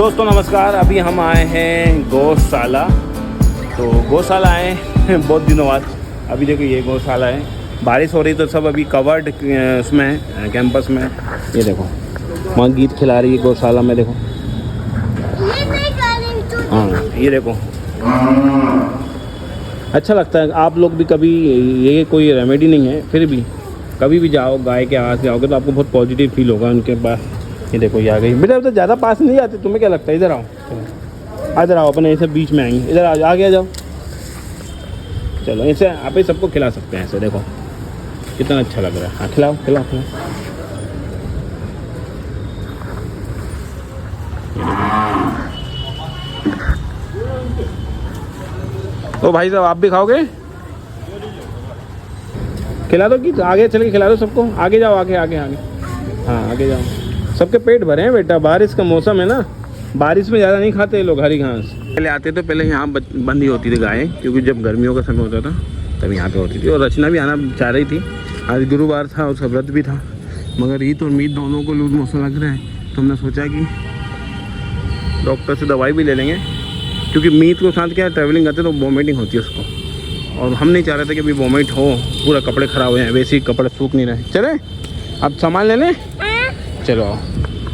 दोस्तों नमस्कार। अभी हम आए हैं गौशाला। तो गौशाला आए हैं बहुत दिनों बाद। अभी देखो ये गौशाला है, बारिश हो रही तो सब अभी कवर्ड उसमें है, कैंपस में। ये देखो वहाँ गीत खिला रही है गौशाला में, देखो। हाँ ये देखो, अच्छा लगता है। आप लोग भी कभी, ये कोई रेमेडी नहीं है, फिर भी कभी भी जाओ गाय के आवाज़ से आओगे तो आपको बहुत पॉजिटिव फील होगा उनके पास। ये देखो ये आ गई बेटा, तो ज़्यादा पास नहीं जाते, तुम्हें क्या लगता है? इधर आओ, इधर आओ, अपने ऐसे बीच में आएंगे। इधर आगे आ जाओ। चलो ऐसे आप ही सबको खिला सकते हैं। ऐसे देखो कितना अच्छा लग रहा है। हाँ खिलाओ खिलाओ खिलाओ। तो भाई साहब आप भी खाओगे? खिला दो कि आगे चल के खिला दो सबको। आगे जाओ, आगे आगे आगे। हाँ आगे जाओ, सबके पेट भरे हैं बेटा। बारिश का मौसम है ना, बारिश में ज़्यादा नहीं खाते लोग हरी घास। पहले आते तो पहले यहाँ बंदी होती थी गायें, क्योंकि जब गर्मियों का समय होता था तब यहाँ पे होती थी। और रचना भी आना चाह रही थी। आज गुरुवार था और व्रत भी था, मगर ईद और मीत दोनों को लूज मोशन लग रहा है। तो हमने सोचा कि डॉक्टर से दवाई भी ले लेंगे, क्योंकि मीत को साथ क्या ट्रैवलिंग करते तो वॉमिटिंग होती है उसको, और हम नहीं चाह रहे थे कि अभी वॉमिट हो, पूरा कपड़े ख़राब हो जाए। वैसे ही कपड़े सूख नहीं रहे। चले अब सामान ले लें, चलो।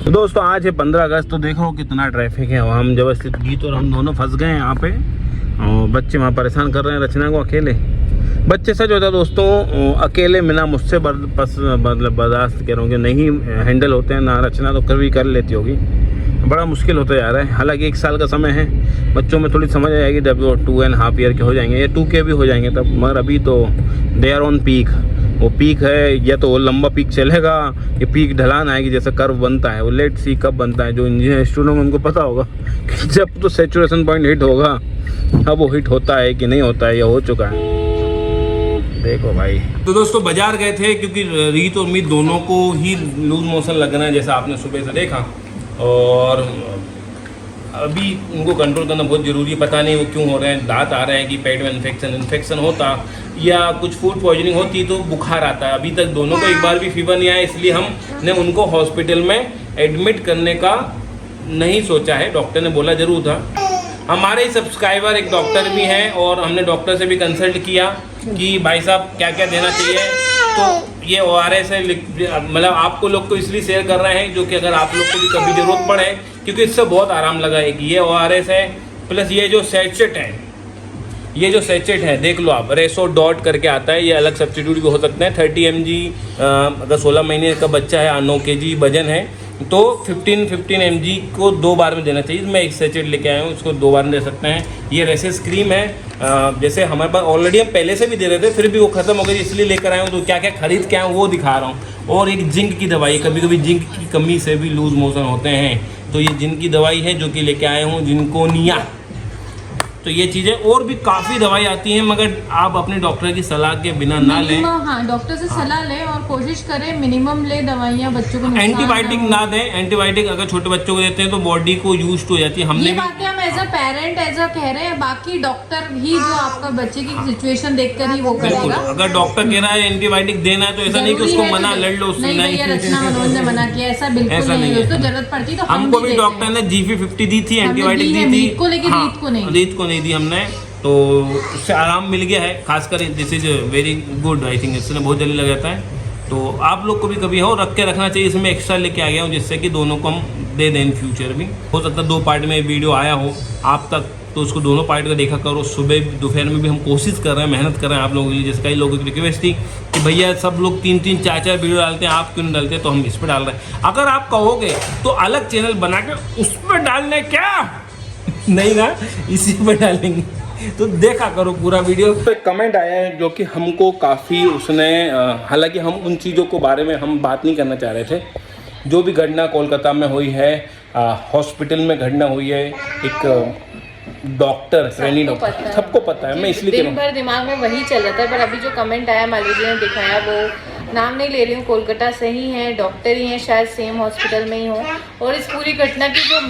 तो दोस्तों आज है 15 अगस्त, तो देख लो कितना ट्रैफिक है। और हम व्यवस्थित गीत और हम दोनों फंस गए हैं यहाँ पे, और बच्चे वहाँ परेशान कर रहे हैं रचना को अकेले। बच्चे सच होता है दोस्तों, अकेले बिना मुझसे मतलब बर्दाश्त कह रहा हूँ कि नहीं हैंडल होते हैं ना। रचना तो कभी कर लेती होगी, बड़ा मुश्किल होता जा रहा है। हालांकि 1 साल का समय है, बच्चों में थोड़ी समझ आ जाएगी जब वो 2.5 ईयर के हो जाएंगे या 2 के भी हो जाएंगे तब। मगर अभी तो दे आर ऑन पीक। वो पीक है, या तो वो लंबा पीक चलेगा या पीक ढलान आएगी, जैसे कर्व बनता है। वो लेट सी कब बनता है, जो इंजीनियर स्टूडेंट उनको पता होगा कि जब तो सैचुरेशन पॉइंट हिट होगा। अब वो हिट होता है कि नहीं होता है, या हो चुका है, देखो भाई। तो दोस्तों बाजार गए थे, क्योंकि रीत और मीत दोनों को ही लूज मोशन लगना है, जैसा आपने सुबह से देखा। और अभी उनको कंट्रोल करना बहुत ज़रूरी है। पता नहीं वो क्यों हो रहे हैं, दांत आ रहे हैं कि पेट में इन्फेक्शन होता, या कुछ फूड पॉइजनिंग होती तो बुखार आता है। अभी तक दोनों को एक बार भी फीवर नहीं आया, इसलिए हमने उनको हॉस्पिटल में एडमिट करने का नहीं सोचा है। डॉक्टर ने बोला जरूर था। हमारे सब्सक्राइबर एक डॉक्टर भी हैं, और हमने डॉक्टर से भी कंसल्ट किया कि भाई साहब क्या क्या देना चाहिए। तो ये ORS है, मतलब आपको लोग को इसलिए शेयर कर रहे हैं, जो कि अगर आप लोग को भी कभी ज़रूरत पड़े, क्योंकि इससे बहुत आराम लगा है। कि ये ORS है, प्लस ये जो सैचेट है, ये जो सैचेट है देख लो आप, रेसो डॉट करके आता है। ये अलग सब्स्टिट्यूट भी हो सकते हैं। 30 mg, अगर 16 महीने का बच्चा है, 9 kg वजन है, तो 15 mg को 2 बार में देना चाहिए। मैं एक सैचेट लेके आया हूँ, इसको 2 बार में दे सकते हैं। ये रेसेस क्रीम है, जैसे हमारे पास ऑलरेडी हम पहले से भी दे रहे थे, फिर भी वो ख़त्म हो गई, इसलिए लेकर आया हूँ। तो क्या क्या खरीद के आया हूँ वो दिखा रहा हूँ। और एक जिंक की दवाई, कभी कभी जिंक की कमी से भी लूज मोशन होते हैं, तो ये जिंक की दवाई है जो कि लेके आया हूँ, जिंकोनिया। तो ये चीज़ें और भी काफ़ी दवाई आती हैं, मगर आप अपने डॉक्टर की सलाह के बिना ना लें। हाँ, डॉक्टर से सलाह लें और कोशिश करें मिनिमम ले दवाइयाँ, बच्चों को एंटीबायोटिक ना दें। एंटीबायोटिक अगर छोटे बच्चों को देते हैं तो बॉडी को यूज हो जाती है। हमने ये बातें हम एज अ पेरेंट कह रहे हैं, बाकी डॉक्टर ही जो आपका बच्चे की सिचुएशन देखकर ही वो करेगा। अगर डॉक्टर कह रहा है एंटीबायोटिक देना है, तो ऐसा नहीं कि उसको मना लड़ लो। नहीं, रचना मनोज ने मना किया, ऐसा बिल्कुल नहीं है। दोस्तों जरूरत पड़ती तो हमको भी डॉक्टर ने GV50 दी थी, एंटीबायोटिक दी थी, रीत को नहीं दी हमने। तो उससे आराम मिल गया है, खासकर this is very good. I think इससे बहुत जल्दी लग जाता है। तो आप लोग को भी कभी हो रख के रखना चाहिए। इसमें एक्स्ट्रा लेके आ गया हूँ, जिससे कि दोनों को हम दे दें इन फ्यूचर भी। हो सकता है 2 पार्ट में वीडियो आया हो आप तक, तो उसको दोनों पार्ट का देखा करो। सुबह दोपहर में भी हम कोशिश कर रहे हैं, मेहनत कर रहे हैं आप लोगों के लिए। जैसे कई लोगों की रिक्वेस्ट थी कि भैया सब लोग 3-3, 4-4 वीडियो डालते हैं, आप क्यों नहीं डालते? तो हम इस पर डाल रहे हैं। अगर आप कहोगे तो अलग चैनल बना के उस पर डालने, क्या नहीं ना, इसी पर डालेंगे। तो देखा करो पूरा वीडियो। तो एक कमेंट आया है जो कि हमको काफ़ी उसने, हालांकि हम उन चीज़ों के बारे में हम बात नहीं करना चाह रहे थे। जो भी घटना कोलकाता में हुई है, हॉस्पिटल में घटना हुई है, एक डॉक्टर, ट्रेनी डॉक्टर, सबको पता है। मैं इसलिए दिन भर दिमाग में वही चल रहा था। पर अभी जो कमेंट आया मालवी ने दिखाया, वो नाम नहीं ले रही हूँ, कोलकाता से ही है, डॉक्टर ही हैं, शायद सेम हॉस्पिटल में ही हो। और इस पूरी घटना की जो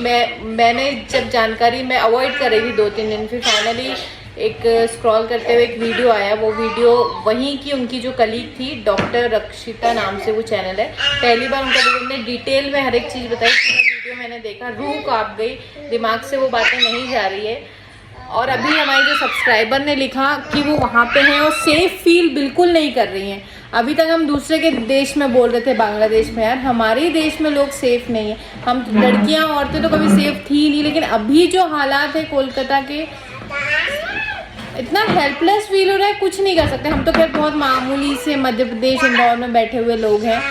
मैंने जब जानकारी मैं अवॉइड कर रही थी 2-3 दिन, फिर फाइनली एक स्क्रॉल करते हुए एक वीडियो आया, वो वीडियो वहीं की उनकी जो कलीग थी, डॉक्टर रक्षिता नाम से वो चैनल है, पहली बार उनका वीडियो ने डिटेल में हर एक चीज़ बताई। पूरा वीडियो मैंने देखा, रूह कांप गई, दिमाग से वो बातें नहीं जा रही है। और अभी हमारे जो सब्सक्राइबर ने लिखा कि वो वहाँ पे हैं और सेफ फील बिल्कुल नहीं कर रही हैं। अभी तक हम दूसरे के देश में बोल रहे थे, बांग्लादेश में, यार हमारे ही देश में लोग सेफ नहीं है। हम लड़कियां औरतें तो कभी सेफ थी नहीं, लेकिन अभी जो हालात है कोलकाता के, इतना हेल्पलेस फील हो रहा है, कुछ नहीं कर सकते। हम तो खैर बहुत मामूली से मध्य प्रदेश इंदौर में बैठे हुए लोग हैं,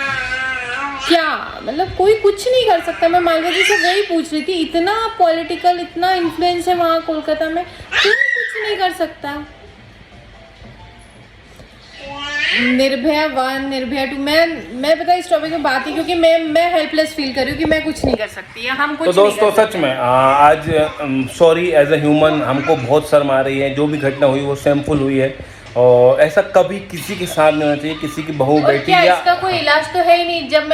क्या मतलब कोई कुछ नहीं कर सकता। मैं मालवा जी से वही पूछ रही थी, इतना पॉलिटिकल, इतना इन्फ्लुएंस है वहाँ कोलकाता में, कोई कुछ नहीं कर सकता। निर्भया 1, निर्भया 2, मैं पता इस टॉपिक में बात ही, क्योंकि मैं हेल्पलेस फील कर रही हूँ कि मैं कुछ नहीं कर सकती है, हम कुछ तो दोस्तों सच में आज सॉरी एज ए ह्यूमन, हमको बहुत शर्म आ रही है। जो भी घटना हुई वो शेमफुल हुई है और ऐसा कभी किसी के साथ नहीं होना चाहिए, किसी की बहू बेटी या इसका कोई इलाज तो है ही नहीं। जब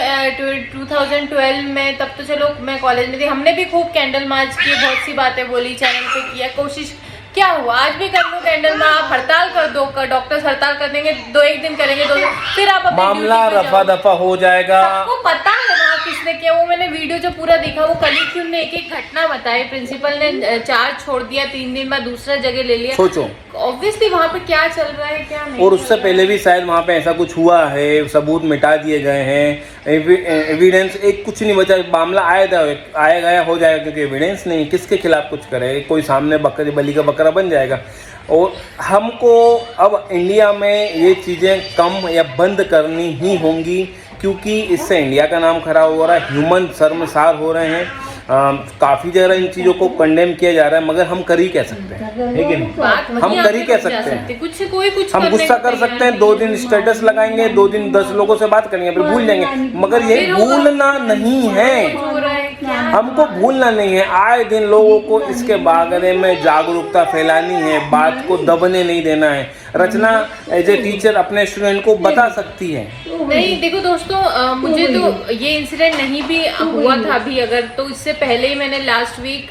2012 में, तब तो चलो मैं कॉलेज में थी, हमने भी खूब कैंडल मार्च की, बहुत सी बातें बोली, चैनल पे किया, कोशिश, क्या हुआ? आज भी कर लो कैंडल में, आप हड़ताल कर दो, डॉक्टर्स हड़ताल कर देंगे, 1 दिन करेंगे, 2 दिन, फिर आप मामला रफा दफा हो जाएगा। आपको पता है वहाँ किसने किया? वो मैंने वीडियो जो पूरा देखा, वो कलीग की उन्होंने एक घटना बताई। प्रिंसिपल ने चार्ज छोड़ दिया, 3 दिन बाद दूसरा जगह ले लिया। सोचो ऑब्वियसली वहाँ पे क्या चल रहा है, क्या नहीं। और उससे पहले भी शायद वहाँ पे ऐसा कुछ हुआ है, सबूत मिटा दिए गए हैं, एविडेंस एक कुछ नहीं बचा। मामला आया गया हो जाएगा, क्योंकि एविडेंस नहीं, किसके खिलाफ कुछ करे, कोई सामने बकरी बली का बकरा बन जाएगा। और हमको अब इंडिया में ये चीज़ें कम या बंद करनी ही होंगी, क्योंकि इससे इंडिया का नाम खराब हो रहा है, ह्यूमन शर्मसार हो रहे हैं। काफ़ी जगह इन चीज़ों को कंडेम किया जा रहा है, मगर हम कर ही कह सकते हैं, है कि नहीं? हम कर ही कह सकते हैं, कुछ हम गुस्सा कर सकते हैं, 2 दिन स्टेटस लगाएंगे, 2 दिन 10 लोगों से बात करेंगे, फिर भूल जाएंगे। मगर ये भूलना नहीं है, हमको भूलना नहीं है। आए दिन लोगों को इसके बारे में जागरूकता फैलानी है, बात को दबने नहीं देना है। रचना एज ए टीचर अपने स्टूडेंट को बता सकती है। नहीं देखो दोस्तों, मुझे तो ये इंसिडेंट नहीं भी हुआ था अभी, अगर तो इससे पहले ही मैंने लास्ट वीक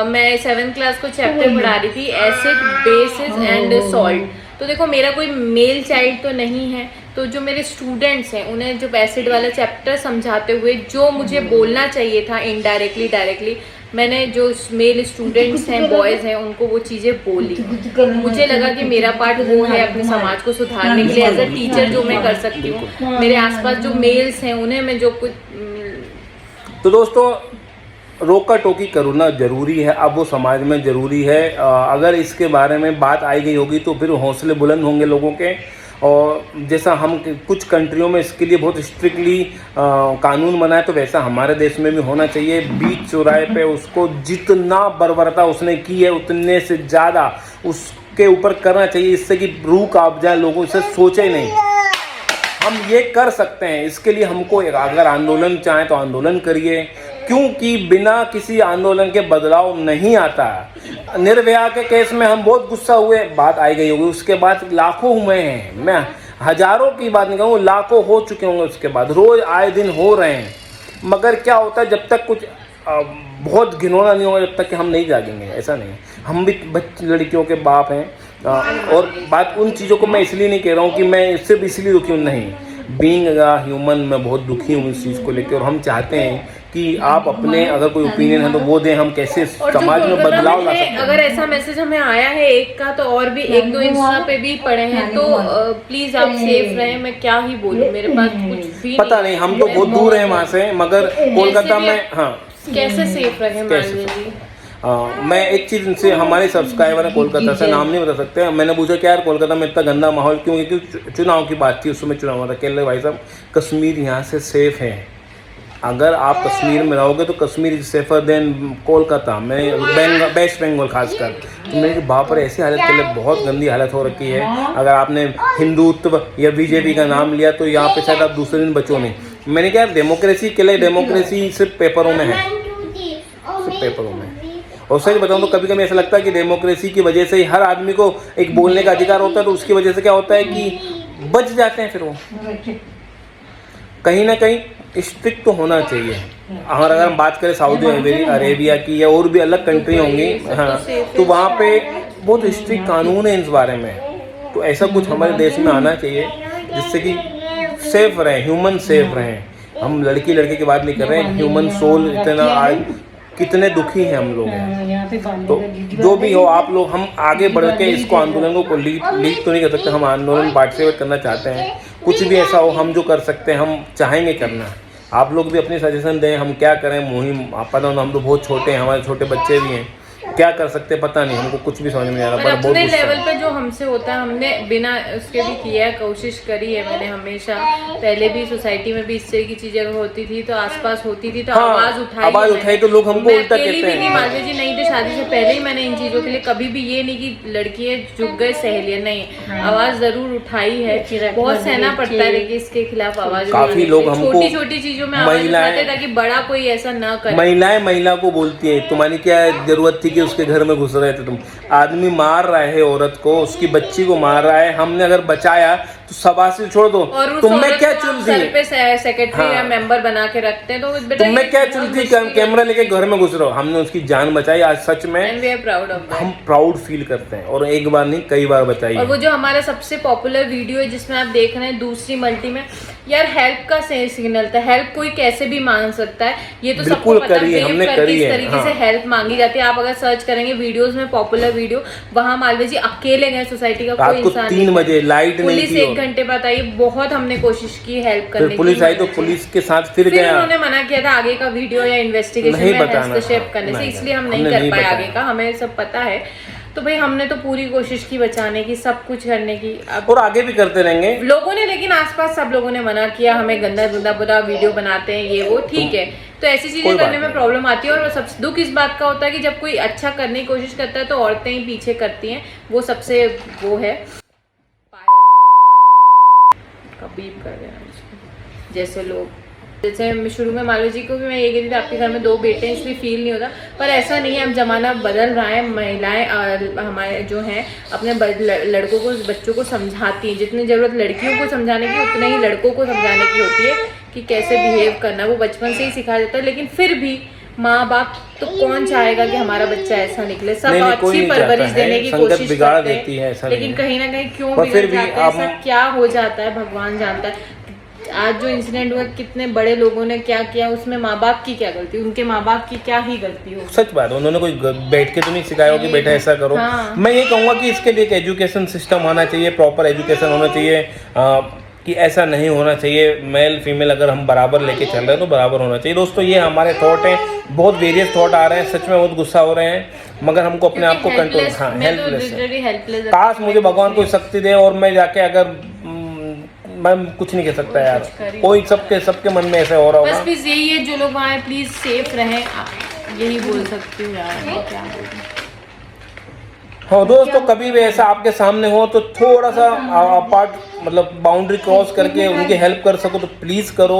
मैं 7th क्लास को चैप्टर पढ़ा रही थी, एसिड, बेसिस एंड सॉल्ट। तो देखो मेरा कोई मेल चाइल्ड तो नहीं है, तो जो मेरे स्टूडेंट्स हैं उन्हें जो एसिड वाला चैप्टर समझाते हुए जो मुझे बोलना चाहिए था इनडायरेक्टली, डायरेक्टली मैंने जो मेल स्टूडेंट्स हैं, बॉयज़ हैं, उनको वो चीज़ें बोली। मुझे लगा कि मेरा पार्ट वो है अपने समाज को सुधारने के लिए, एज अ टीचर जो मैं कर सकती हूँ। मेरे आसपास जो मेल्स हैं उन्हें मैं जो कुछ। तो दोस्तों रोका टोकी करना ज़रूरी है, अब वो समाज में ज़रूरी है। अगर इसके बारे में बात आई गई होगी तो फिर हौसले बुलंद होंगे लोगों के। और जैसा हम कुछ कंट्रियों में इसके लिए बहुत स्ट्रिक्टली कानून बनाए, तो वैसा हमारे देश में भी होना चाहिए। बीच चौराहे पे उसको जितना बर्बरता उसने की है उतने से ज़्यादा उसके ऊपर करना चाहिए, इससे कि रूह कांप जाए, लोगों से सोचे नहीं। हम ये कर सकते हैं, इसके लिए हमको अगर आंदोलन चाहें तो आंदोलन करिए, क्योंकि बिना किसी आंदोलन के बदलाव नहीं आता। निर्भया के केस में हम बहुत गुस्सा हुए, बात आई गई होगी, उसके बाद लाखों हुए हैं, मैं हजारों की बात नहीं कहूँ, लाखों हो चुके होंगे उसके बाद, रोज आए दिन हो रहे हैं। मगर क्या होता है, जब तक कुछ बहुत घिनौना नहीं होगा, जब तक कि हम नहीं जागेंगे। ऐसा नहीं है, हम भी लड़कियों के बाप हैं। और बात उन चीज़ों को मैं इसलिए नहीं कह रहा हूँ कि मैं सिर्फ इसलिए दुखी हूँ, नहीं, बीइंग ह्यूमन मैं बहुत दुखी हूँ इस चीज़ को लेकर। और हम चाहते हैं कि आप अपने अगर कोई ओपिनियन है तो वो दें, हम कैसे समाज में बदलाव ला सकते हैं। अगर ऐसा मैसेज हमें आया है एक का, तो और भी 1-2 इंस्टा पे भी पड़े हैं, तो प्लीज आप सेफ रहें। मैं क्या ही बोलूं, मेरे पास कुछ भी पता नहीं, हम तो बहुत दूर हैं वहाँ से, मगर कोलकाता में हाँ कैसे सेफ रहें मालवीय जी। मैं एक चीज़ इनसे, हमारे सब्सक्राइबर है कोलकाता से, नाम नहीं बता सकते, मैंने पूछा कि यार कोलकाता में इतना गंदा माहौल क्यों, क्योंकि चुनाव की बात थी, उस समय चुनाव हुआ था। कह रहे भाई साहब कश्मीर यहाँ से सेफ है, अगर आप कश्मीर में रहोगे तो Kashmir is safer than Kolkata में, वेस्ट बंगाल खासकर। तो मेरे बाप रे, ऐसी हालत के लिए बहुत गंदी हालत हो रखी है। अगर आपने हिंदुत्व या बीजेपी का नाम लिया तो यहाँ पे शायद आप दूसरे दिन बचो नहीं। मैंने कहा डेमोक्रेसी के लिए, डेमोक्रेसी सिर्फ पेपरों में है, सिर्फ पेपरों में। और सही बताऊँ तो कभी कभी ऐसा लगता है कि डेमोक्रेसी की वजह से ही हर आदमी को एक बोलने का अधिकार होता है, तो उसकी वजह से क्या होता है कि बच जाते हैं। फिर वो कहीं ना कहीं स्ट्रिक्ट तो होना चाहिए। और अगर हम बात करें सऊदी अरेबिया की या और भी अलग कंट्री होंगी, हाँ, तो वहाँ पे बहुत स्ट्रिक्ट कानून है इस बारे में। तो ऐसा कुछ हमारे देश में आना चाहिए जिससे कि सेफ रहें, ह्यूमन सेफ रहें। हम लड़की लड़के की बात नहीं कर रहे हैं, ह्यूमन सोल इतना आज कितने दुखी हैं हम लोग हैं। तो जो भी हो आप लोग, हम आगे बढ़ के इसको आंदोलन को लीड तो नहीं कर सकते, हम आंदोलन पार्टिसिपेट करना चाहते हैं। कुछ भी ऐसा हो हम जो कर सकते हैं हम चाहेंगे करना। आप लोग भी अपनी सजेशन दें, हम क्या करें मुहिम। आप पता हो हम तो बहुत छोटे हैं, हमारे छोटे बच्चे भी हैं, क्या कर सकते हैं पता नहीं, हमको कुछ भी समझ में नहीं आ रहा। पर अपने लेवल पे जो हमसे होता है हमने बिना उसके भी किया है, कोशिश करी है मैंने हमेशा। पहले भी सोसाइटी में भी इस तरह की चीजें अगर होती थी तो आसपास होती थी तो आवाज उठाई तो लोग हमको उल्टा कहते हैं। मालवी जी नहीं थे, शादी से पहले ही मैंने इन चीजों के लिए कभी भी ये नहीं कि लड़कियां झुक गए सहेलियां, नहीं, आवाज जरूर उठाई है। बहुत सहना पड़ता है लेकिन इसके खिलाफ आवाज। काफी लोग हमको छोटी छोटी चीजों में आवाज उठाते ताकि बड़ा कोई ऐसा ना करे। महिलाएं महिला को बोलती है तुम्हारी क्या जरूरत थी कि उसके घर में घुस रहे थे तुम। आदमी मार रहा है औरत को, उसकी बच्ची को मार रहा है, हमने अगर बचाया तो शाबाशी छोड़ दो। तुम्हें क्या चुनती है? पे सेक्रेटरी या मेंबर बना के रखते हैं तो तुम्हें क्या चुनती? कैमरा लेके घर में घुस रहे हो। हमने उसकी जान बचाई आज, सच में हम प्राउड फील करते हैं। और एक बार नहीं कई बार बचाई। और वो जो हमारा सबसे पॉपुलर वीडियो है जिसमें आप देख रहे हैं दूसरी मल्टी में, यार हेल्प का सिग्नल था। हेल्प कोई कैसे भी मांग सकता है, ये तो सबको पता है। हमने करी है, इस तरीके से हेल्प मांगी जाती है। आप अगर सर्च करेंगे वीडियोस में पॉपुलर वीडियो, वहाँ मालवी जी अकेले गए, सोसाइटी का कोई इंसान 3 बजे लाइट नहीं थी, पुलिस 1 घंटे बाद आई। बहुत हमने कोशिश की हेल्प करने की। पुलिस आई तो पुलिस के साथ फिर गया। उन्होंने मना किया था आगे का वीडियो या इन्वेस्टिगेशन में हस्तक्षेप करने से, इसलिए हम नहीं कर पाए आगे का। हमें सब पता है तो भाई हमने तो पूरी कोशिश की बचाने की, सब कुछ करने की, और आगे भी करते रहेंगे लोगों ने। लेकिन आसपास सब लोगों ने मना किया, हमें गंदा गंदा बुरा वीडियो बनाते हैं ये वो, ठीक है। तो ऐसी चीजें करने में प्रॉब्लम आती है। और सबसे दुख इस बात का होता है कि जब कोई अच्छा करने की कोशिश करता है तो औरतें ही पीछे करती हैं। वो सबसे वो है कभी कर देना जैसे लोग, जैसे शुरू में मालवी जी को भी मैं ये कहती थी आपके घर में 2 बेटे हैं इसलिए फील नहीं होता, पर ऐसा नहीं है। अब जमाना बदल रहा है। महिलाएं हमारे जो हैं अपने लड़कों को, बच्चों को समझाती हैं। जितनी ज़रूरत लड़कियों को समझाने की उतना ही लड़कों को समझाने की होती है कि कैसे बिहेव करना। वो बचपन से ही सिखाया जाता है। लेकिन फिर भी माँ बाप तो कौन चाहेगा कि हमारा बच्चा ऐसा निकले। सब अच्छी परवरिश देने की कोशिश करते हैं, लेकिन कहीं ना कहीं क्यों बिगड़ जाता है, ऐसा क्या हो जाता है भगवान जानता है। आज जो इंसिडेंट हुआ, कितने बड़े लोगों ने क्या किया, उसमें माँ बाप की क्या गलती? उनके माँ बाप की क्या ही गलती हो। सच बात, उन्होंने कोई बैठ के तो नहीं सिखाया हो कि बेटा ऐसा करो। हाँ। मैं ये कहूँगा कि इसके लिए एक एजुकेशन सिस्टम होना चाहिए, प्रॉपर एजुकेशन होना चाहिए कि ऐसा नहीं होना चाहिए। मेल फीमेल अगर हम बराबर लेके चल रहे हैं तो बराबर होना चाहिए। दोस्तों ये हमारे थॉट हैं, बहुत वेरियस थॉट आ रहे हैं, सच में बहुत गुस्सा हो रहे हैं, मगर हमको अपने आप को कंट्रोल, हाँ हेल्पलेस। काश मुझे भगवान कोई शक्ति दे और मैं जाके, अगर मैं कुछ नहीं कह सकता यार, कोई सबके मन में ऐसा हो रहा होगा। बस यही है, जो लोग वहाँ हैं प्लीज सेफ रहें, यही बोल सकती हूँ यार, क्या बोलूं। हाँ दोस्तों, कभी भी ऐसा आपके सामने हो तो थोड़ा सा अपार्ट, मतलब बाउंड्री क्रॉस करके उनकी हेल्प कर सको तो प्लीज़ करो।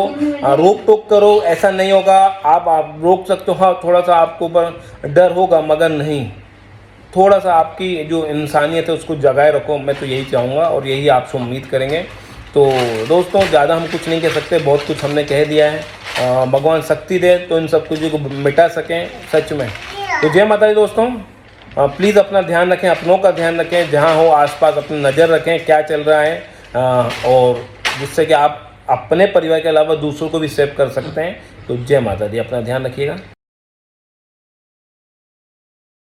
रोक टोक करो, ऐसा नहीं होगा। आप रोक सकते हो, हाँ थोड़ा सा आपको ऊपर डर होगा, मगर नहीं, थोड़ा सा आपकी जो इंसानियत है उसको जगाए रखो। मैं तो यही चाहूँगा और यही आपसे उम्मीद करेंगे। तो दोस्तों ज़्यादा हम कुछ नहीं कह सकते, बहुत कुछ हमने कह दिया है। भगवान शक्ति दे तो इन सब चीज़ों को मिटा सकें सच में। तो जय माता दी दोस्तों। प्लीज़ अपना ध्यान रखें, अपनों का ध्यान रखें, जहाँ हो आसपास अपनी नज़र रखें क्या चल रहा है, और जिससे कि आप अपने परिवार के अलावा दूसरों को भी सेव कर सकते हैं। तो जय माता दी, अपना ध्यान रखिएगा।